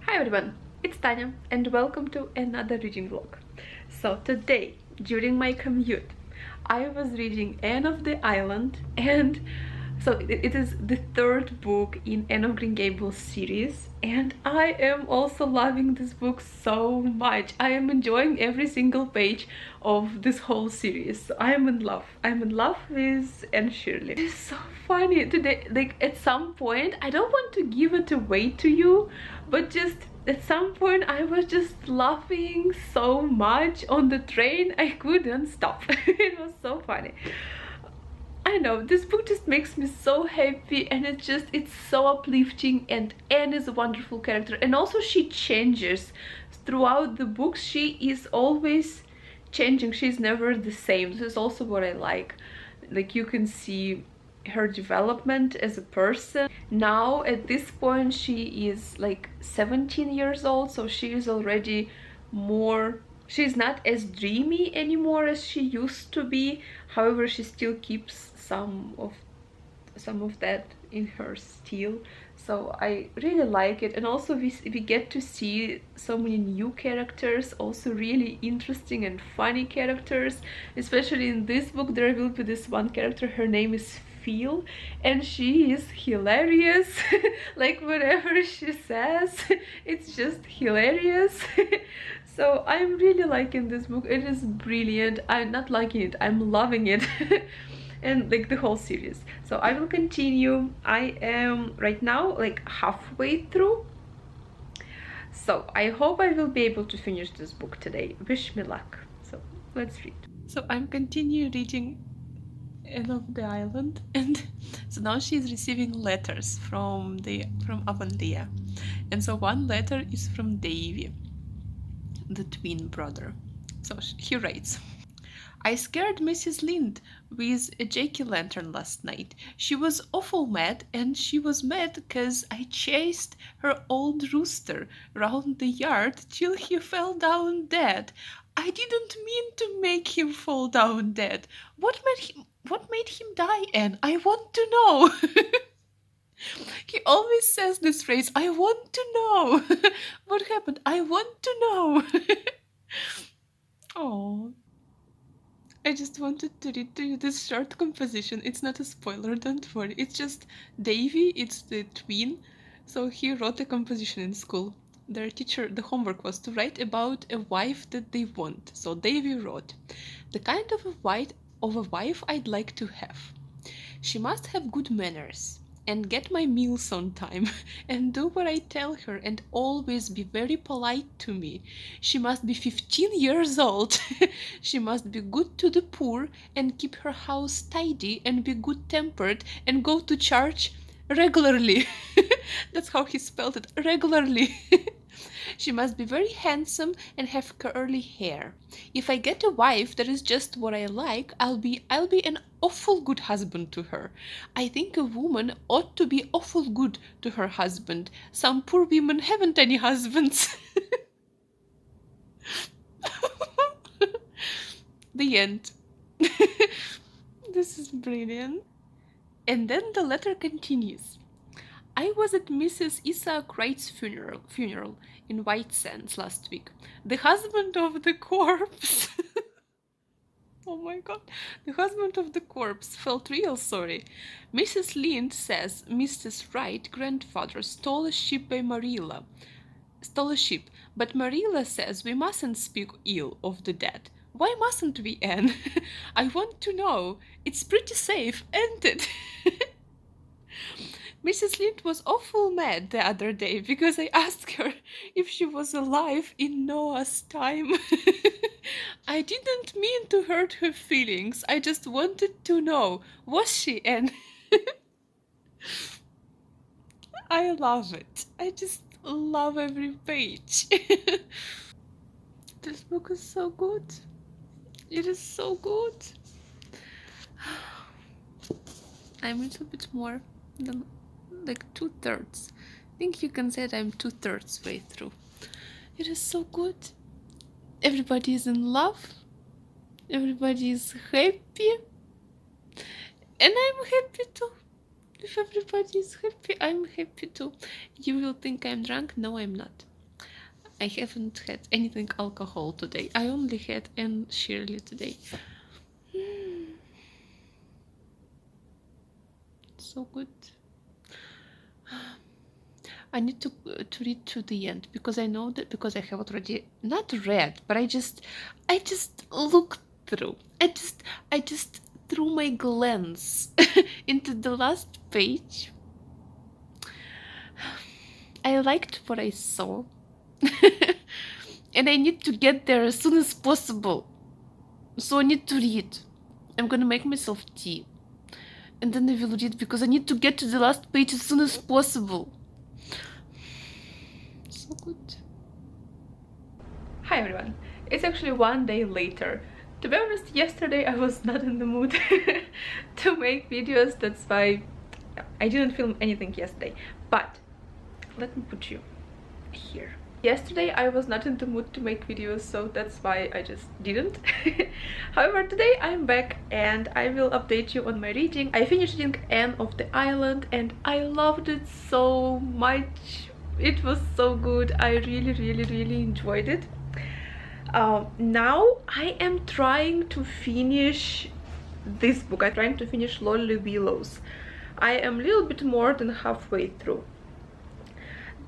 Hi everyone, it's Tanya and welcome to another reading vlog. So today, during my commute, I was reading Anne of the Island, and so it is the third book in Anne of Green Gables series, and I am also loving this book so much. I am enjoying every single page of this whole series. So I am in love. I'm in love with Anne Shirley. It's so funny today. Like at some point, I don't want to give it away to you, but just at some point I was just laughing so much on the train I couldn't stop. It was so funny. I know, this book just makes me so happy, and it's so uplifting, and Anne is a wonderful character, and also she changes throughout the book. She is always changing, she's never the same. This is also what I like you can see her development as a person. Now at this point she is like 17 years old, so she is already more, she's not as dreamy anymore as she used to be. However, she still keeps some of that in her still, so I really like it. And also we get to see so many new characters, also really interesting and funny characters. Especially in this book there will be this one character, her name is Phil, and she is hilarious. Like whatever she says, it's just hilarious. So I'm really liking this book. It is brilliant. I'm not liking it, I'm loving it. And like the whole series. So I will continue. I am right now like halfway through, so I hope I will be able to finish this book today. Wish me luck. So let's read. So I'm continuing reading Anne of the Island, and so now she is receiving letters from Avonlea, and so one letter is from Davy, the twin brother. So he writes, I scared Mrs. Lynde with a jack-o'-lantern last night. She was awful mad, and she was mad 'cause I chased her old rooster round the yard till he fell down dead. I didn't mean to make him fall down dead. What made him die, Anne? I want to know. He always says this phrase, I want to know. What happened? I want to know. Oh. I just wanted to read to you this short composition. It's not a spoiler, don't worry. It's just Davy, it's the twin. So he wrote a composition in school. Their teacher, the homework was to write about a wife that they want. So Davy wrote, the kind of a wife I'd like to have. She must have good manners, and get my meals on time, and do what I tell her, and always be very polite to me. She must be 15 years old. She must be good to the poor, and keep her house tidy, and be good-tempered, and go to church regularly. That's how he spelled it, regularly. She must be very handsome and have curly hair. If I get a wife that is just what I like, I'll be an awful good husband to her. I think a woman ought to be awful good to her husband. Some poor women haven't any husbands. The end. This is brilliant. And then the letter continues. I was at Mrs. Isaac Wright's funeral in White Sands last week. The husband of the corpse. Oh my god. The husband of the corpse felt real sorry. Mrs. Lynde says Mrs. Wright grandfather stole a sheep, but Marilla says we mustn't speak ill of the dead. Why mustn't we, Anne? I want to know. It's pretty safe, ain't it? Mrs. Lynde was awful mad the other day because I asked her if she was alive in Noah's time. I didn't mean to hurt her feelings. I just wanted to know. Was she, Anne? I love it. I just love every page. This book is so good. It is so good. I'm a little bit more than like 2/3. I think you can say that I'm 2/3 way through. It is so good. Everybody is in love. Everybody is happy. And I'm happy too. If everybody is happy, I'm happy too. You will think I'm drunk. No, I'm not. I haven't had anything alcohol today. I only had an Shirley today. So good. I need to read to the end because I know that, because I have already not read, but I just looked through. I just threw my glance into the last page. I liked what I saw. And I need to get there as soon as possible. So I need to read. I'm gonna make myself tea. And then I will read because I need to get to the last page as soon as possible. So good. Hi everyone. It's actually one day later. To be honest, yesterday I was not in the mood to make videos. That's why I didn't film anything yesterday. But let me put you here. Yesterday I was not in the mood to make videos, so that's why I just didn't. However, today I'm back and I will update you on my reading. I finished reading Anne of the Island and I loved it so much. It was so good. I really enjoyed it. Now I am trying to finish this book. I'm trying to finish Lonely Willows. I am a little bit more than halfway through.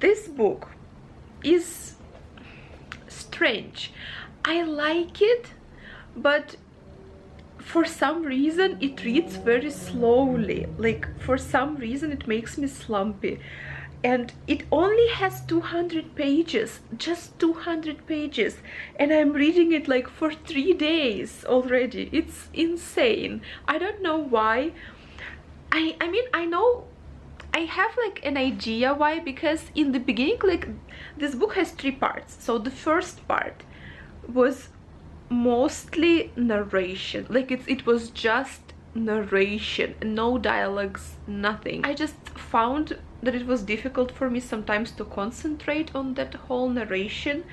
This book is strange. I like it, but for some reason it reads very slowly. Like, for some reason it makes me slumpy. And it only has 200 pages, just 200 pages, and I'm reading it like for 3 days already. It's insane. I don't know why. I mean, I know I have like an idea why, because in the beginning, like, this book has 3 parts. So the first part was mostly narration, like it was just narration, no dialogues, nothing. I just found that it was difficult for me sometimes to concentrate on that whole narration.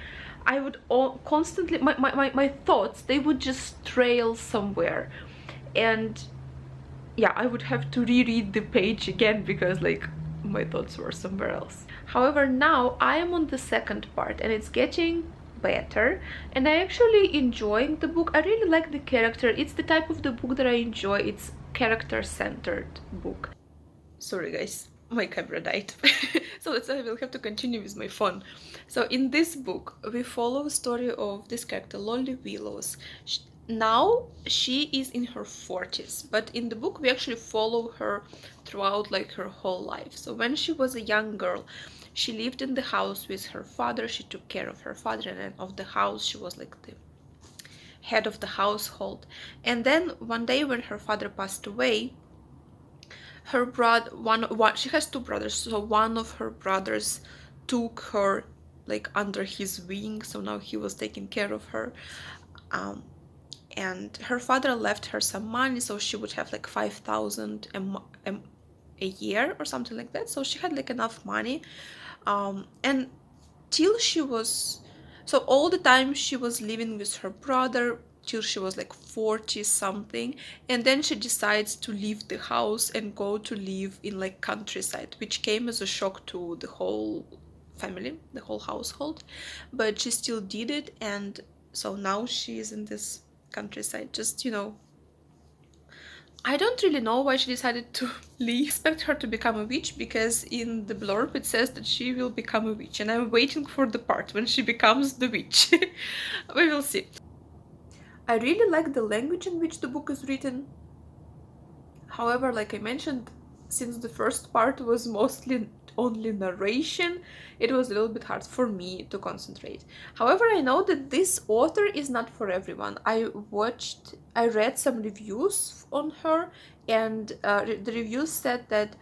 I would constantly, my thoughts, they would just trail somewhere, and yeah, I would have to reread the page again because like my thoughts were somewhere else. However, now I am on the second part and it's getting better and I actually enjoying the book. I really like the character. It's the type of the book that I enjoy. It's character-centered book. Sorry guys, my camera died. So I will have to continue with my phone. So in this book we follow the story of this character, Lonely Willows. Now she is in her 40s, but in the book we actually follow her throughout like her whole life. So when she was a young girl, she lived in the house with her father. She took care of her father and of the house. She was like the head of the household. And then one day when her father passed away, her brother, she has 2 brothers, so one of her brothers took her like under his wing, so now he was taking care of her. And her father left her some money, so she would have like 5,000 a year or something like that. So she had like enough money, and till she was, so all the time she was living with her brother till she was like 40 something, and then she decides to leave the house and go to live in like countryside, which came as a shock to the whole family, the whole household, but she still did it. And so now she is in this countryside, just, you know, I don't really know why she decided to leave. I expect her to become a witch because in the blurb it says that she will become a witch, and I'm waiting for the part when she becomes the witch. We will see. I really like the language in which the book is written. However, like I mentioned, since the first part was mostly only narration, it was a little bit hard for me to concentrate. However, I know that this author is not for everyone. I read some reviews on her, and the reviews said that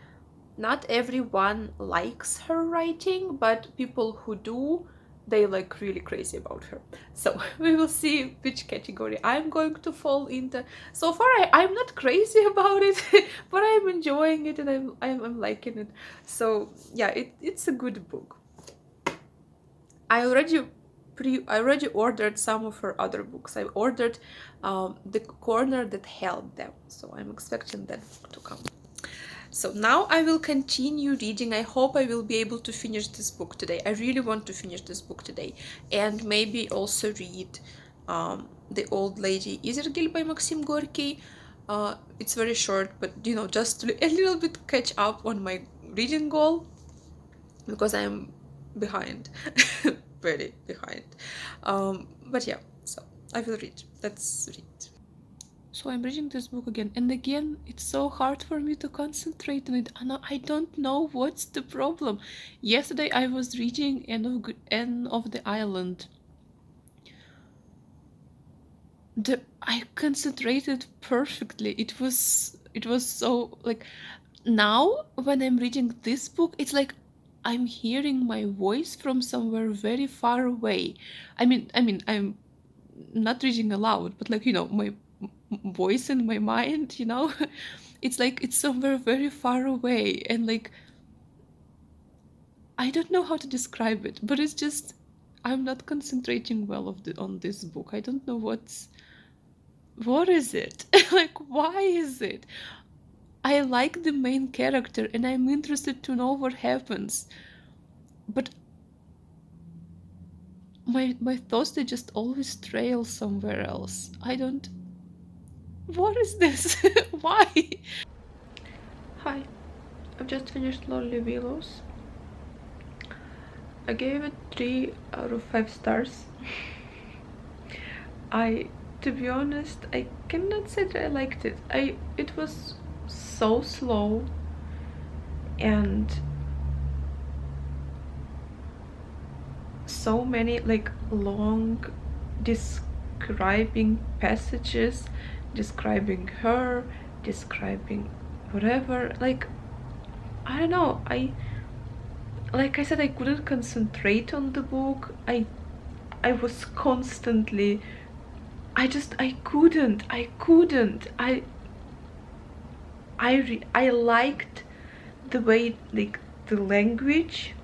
not everyone likes her writing, but people who do, they like really crazy about her. So we will see which category I'm going to fall into. So far I'm not crazy about it, but I'm enjoying it and I'm liking it. So yeah, it's a good book. I already ordered some of her other books. I ordered The Corner That Held Them, so I'm expecting that book to come. So now I will continue reading. I hope I will be able to finish this book today. I really want to finish this book today, and maybe also read The Old Lady Izergil by Maxim Gorky. It's very short, but you know, just to a little bit catch up on my reading goal, because I'm behind, very behind. But yeah, so I will read. Let's read. So I'm reading this book again, and again, it's so hard for me to concentrate on it. And I don't know what's the problem. Yesterday I was reading Anne of the Island. I concentrated perfectly. It was so like, now when I'm reading this book, it's like I'm hearing my voice from somewhere very far away. I mean I'm not reading aloud, but like, you know, my voice in my mind, you know. It's like it's somewhere very far away, and like I don't know how to describe it, but it's just I'm not concentrating well on this book. I don't know what is it. Like, why is it? I like the main character and I'm interested to know what happens, but my thoughts, they just always trail somewhere else. What is this? Why? Hi, I've just finished Lonely Willows. I gave it 3 out of 5 stars. To be honest, I cannot say that I liked it. It was so slow, and so many like long describing passages, describing her, describing whatever. Like, I don't know, like I said, I couldn't concentrate on the book. I was constantly, I couldn't. I liked the way, like, the language,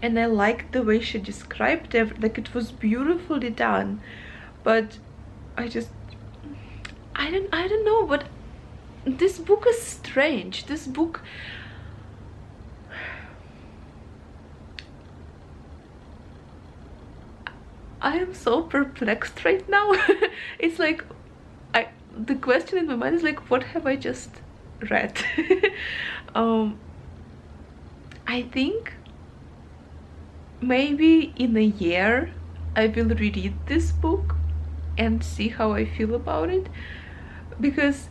and I liked the way she described it. Like, it was beautifully done, but I don't know. But this book is strange. This book, I am so perplexed right now. It's like, the question in my mind is like, what have I just read? I think maybe in a year I will reread this book and see how I feel about it, because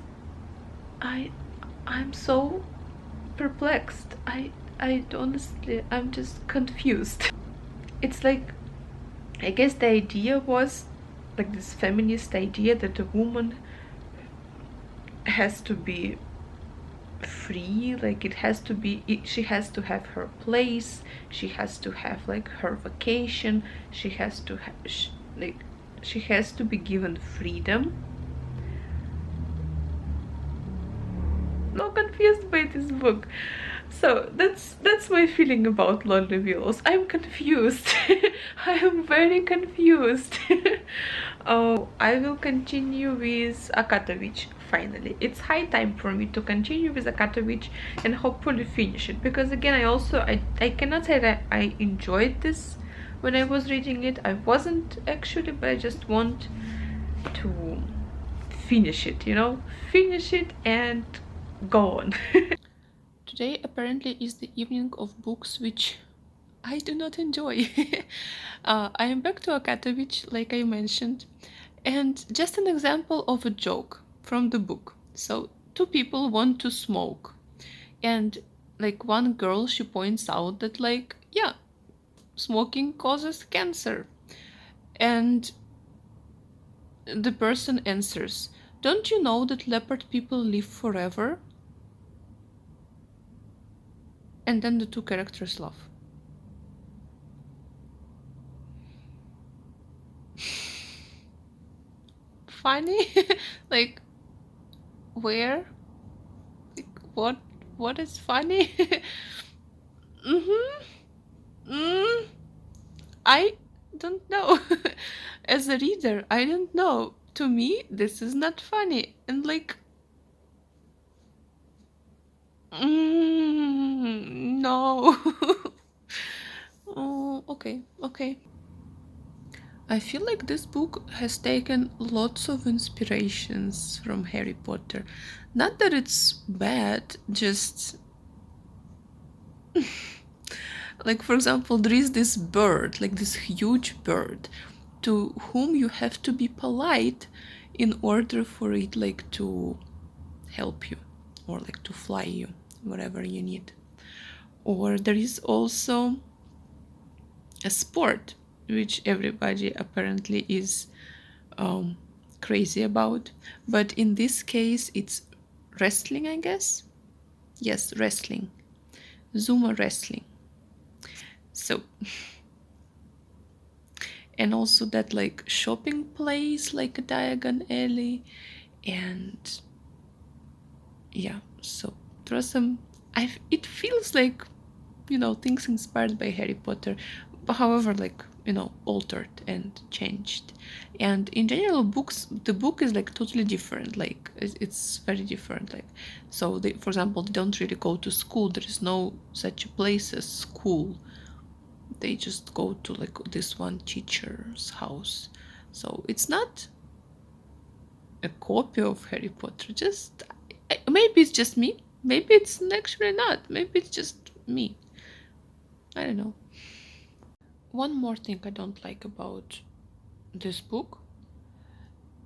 I'm so perplexed. Honestly, I'm just confused. It's like, I guess the idea was like this feminist idea that a woman has to be free, like she has to have her place, she has to have like her vacation, she has to she has to be given freedom. So confused by this book. So that's my feeling about Lonely Willows. I'm confused. I am very confused. Oh, I will continue with Akata, finally. It's high time for me to continue with Akata and hopefully finish it, because again, I cannot say that I enjoyed this when I was reading it. I wasn't actually, but I just want to finish it, you know, finish it and go on. Today apparently is the evening of books which I do not enjoy. I am back to Akata, like I mentioned, and just an example of a joke from the book. So 2 people want to smoke, and like one girl, she points out that, like, yeah, smoking causes cancer, and the person answers, "Don't you know that leopard people live forever?" And then the 2 characters laugh. Funny? Like, where? Like, what is funny? I don't know. As a reader, I don't know. To me, this is not funny. And like, No. Oh, okay, okay. I feel like this book has taken lots of inspirations from Harry Potter. Not that it's bad, just like, for example, there is this bird, like this huge bird, to whom you have to be polite in order for it like to help you or like to fly you wherever you need. Or there is also a sport which everybody apparently is crazy about, but in this case it's wrestling, I guess. Yes, wrestling, Zuma wrestling. So and also that like shopping place like a Diagon Alley, and yeah, so there are some, it feels like, you know, things inspired by Harry Potter, but however, like, you know, altered and changed. And in general, the book is like totally different, like it's very different. Like, so they, for example, they don't really go to school. There is no such a place as school. They just go to like this one teacher's house. So it's not a copy of Harry Potter. Just maybe it's just me. Maybe it's actually not. Maybe it's just me. I don't know. One more thing I don't like about this book.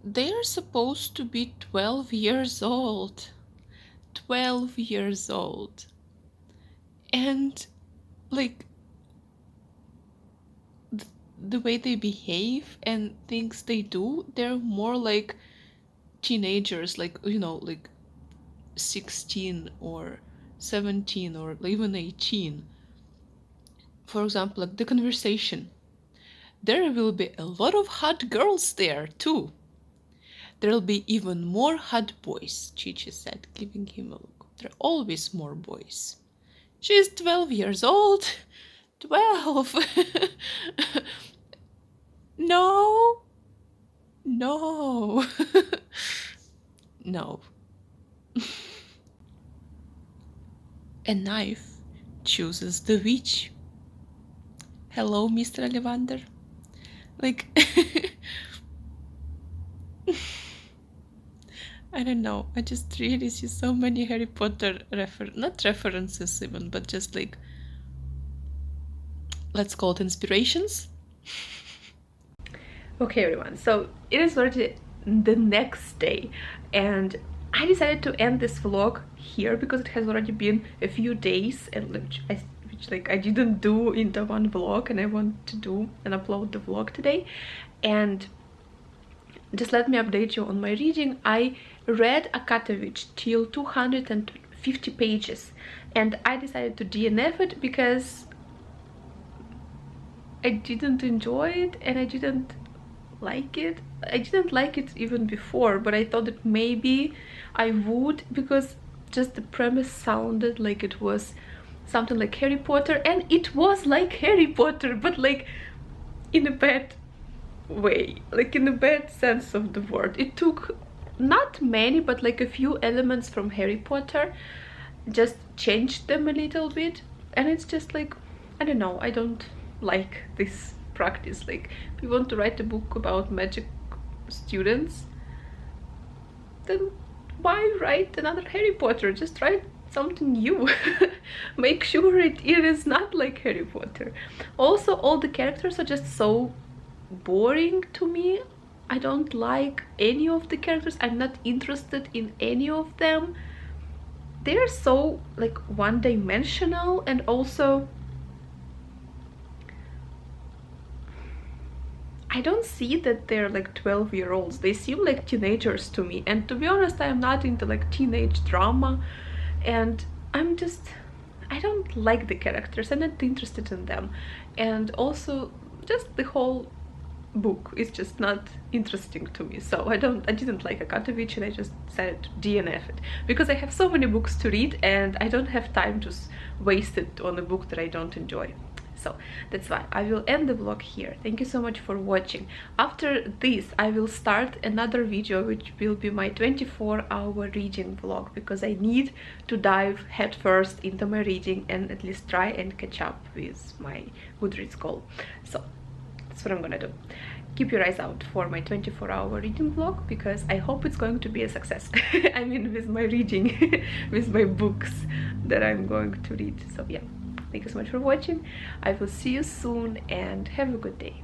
They are supposed to be 12 years old. 12 years old. And like the way they behave and things they do, they're more like teenagers, like, you know, like 16 or 17 or even 18. For example, like the conversation. There will be a lot of hot girls there too. There'll be even more hot boys, Chichi said, giving him a look. There are always more boys. She's 12 years old. 12. No. No. No. A knife chooses the witch. Hello, Mr. Ollivander. Like, I don't know. I just really see so many Harry Potter not references even, but just like, let's call it inspirations. Okay, everyone. So it is already the next day, and I decided to end this vlog here because it has already been a few days, and which I didn't do in the one vlog, and I want to do and upload the vlog today. And just let me update you on my reading. I read Akata till 250 pages, and I decided to DNF it because I didn't enjoy it and I didn't like it. I didn't like it even before, but I thought that maybe I would, because just the premise sounded like it was something like Harry Potter, and it was like Harry Potter, but like in a bad way, like in a bad sense of the word. It took not many, but like a few elements from Harry Potter, just changed them a little bit, and it's just like, I don't know, I don't like this practice. Like, if you want to write a book about magic students, then why write another Harry Potter? Just write something new. Make sure it is not like Harry Potter. Also, all the characters are just so boring to me. I don't like any of the characters. I'm not interested in any of them. They're so like one-dimensional, and also I don't see that they're like 12-year-olds. They seem like teenagers to me, and to be honest, I am not into like teenage drama, and I don't like the characters. I'm not interested in them, and also just the whole book is just not interesting to me. So I didn't like Akata, and I just decided to DNF it because I have so many books to read and I don't have time to waste it on a book that I don't enjoy. So that's why I will end the vlog here. Thank you so much for watching. After this I will start another video which will be my 24-hour reading vlog, because I need to dive headfirst into my reading and at least try and catch up with my Goodreads goal. So that's what I'm gonna do. Keep your eyes out for my 24-hour reading vlog, because I hope it's going to be a success. I mean, with my reading, with my books that I'm going to read. So yeah, thank you so much for watching. I will see you soon and have a good day.